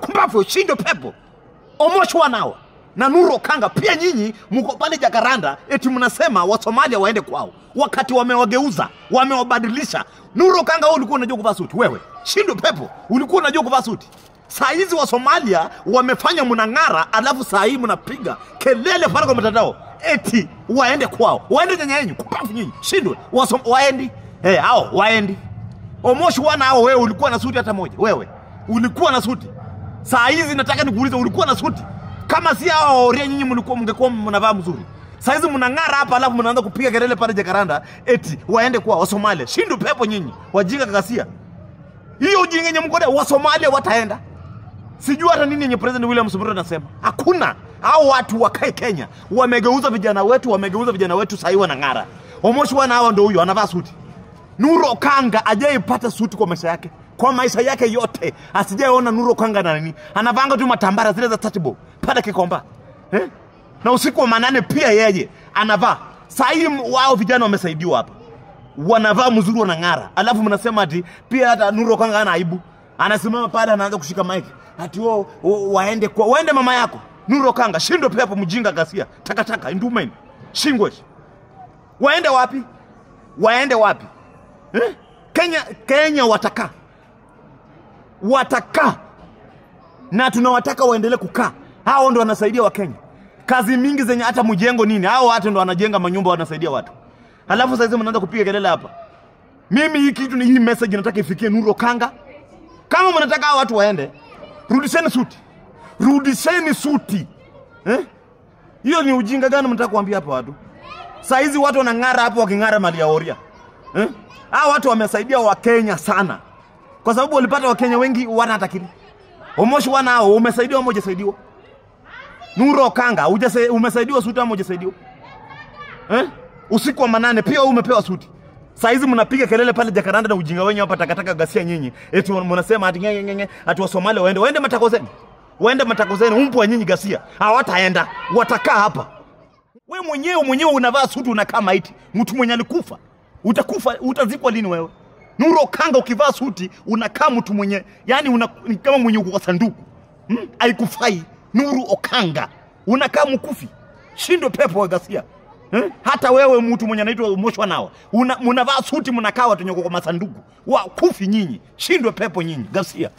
Kumbafu shindo pepo. Omoshwa nao. Na Nuru Okanga pia nyinyi mko pale Jacaranda eti mnasema wa Somalia waende kwao. Wakati wamewageuza, wamewabadilisha. Nuru Okanga wewe ulikuwa unajua kuvaa suti wewe. Shindo pepo, ulikuwa unajua kuvaa suti. Saa hizi wa Somalia wamefanya mnang'ara, alafu saa hii mnapiga kelele pale kwa mtandao eti waende kwao. Waende nyenyenyu, kupafu nyinyi. Shindwe, waendi. Hao waendi. Omoshwa nao wewe ulikuwa na suti hata moja. Wewe ulikuwa na suti. Saa hizi nataka nikuulize ulikuwa na suti. Kama si hao oria nyinyi mngekuwa mnavaa mzuri. Saizi mnang'ara hapa alafu mnaanza kupiga kelele pale Jacaranda eti waende kwa Somalia. Shindu pepo nyinyi, wajinga kakasia. Hiyo ujinga yenye mko wa Somalia wataenda. Sijui hata nini yenye President William Ruto anasema. Hakuna. Hao watu wakae Kenya, wamegeuza vijana wetu sasa hivi wanang'ara. Omoshwa nao ndio huyo anavaa suti. Nuru Okanga ajaipata suti kwa maisha yake. Kwa maisha yake yote asijaona Nuru Okanga na nini. Anavanga tu matambara zile za Tatibo pale Kikomba. Na usiku wa manane pia yeye anavaa. Sasa wao vijana wamesaidiwa hapa. Wanavaa mzuri wanang'ara. Alafu mnasema ati pia hata Nuru Okanga ana aibu. Anasimama pale anaanza kushika mic. Ati waende mama yako. Nuru Okanga shindo pepo mjinga gasia. Takataka indumen. Shingwe. Waende wapi? Waende wapi? Kenya wataka. Na tunawataka waendelee kukaa. Hao ndo wanasaidia wa Kenya. Kazi mingi zenye hata mjengo nini. Hao watu ndo wanajenga manyumba wanasaidia watu. Halafu sasa mnaanza kupiga kelele hapa. Mimi hii kitu ni hii message nataka ifikie Nuru Okanga. Kama mnataka hao watu waende, rudisheni suti. Rudisheni suti. Hiyo ni ujinga gani mnataka kuambia hapa watu? Saa hizi watu wanang'ara hapo waking'ara mali ya oria. Hao watu wamesaidia wa Kenya sana. Kwa sababu walipata wa Kenya wengi wanatakili. Omoshwa nao umesaidiwa moja saidiwa. Nuru Okanga umesaidiwa suti ama hujasaidiwa? Usiku wa manane pia umepewa suti. Saa hizi mnapiga kelele pale Jacaranda na ujinga wenyewe hapa takataka gasia nyinyi. Eti mnasema ati ngenge ati wa Somalia waende matakozeni. Waende matakozeni umpwa nyinyi gasia. Hawataenda, watakaa hapa. Wewe mwenyewe unavaa suti unakaa maiti. Mtu mwenye alikufa. Utakufa, utazikwa lini wewe? Nuru Okanga ukivaa suti unakaa mtu mwenye, yani ni kama mwenye uko kwa sanduku. Haikufai. Nuru Okanga unakaa mkufi. Shindo pepo wa gasia. Hata wewe mtu mwenye anaitwa Omoshwa nao mnavaa suti mnakaa watu nyoko kwa masanduku. Wa kufi nyinyi. Shindo pepo nyinyi gasia.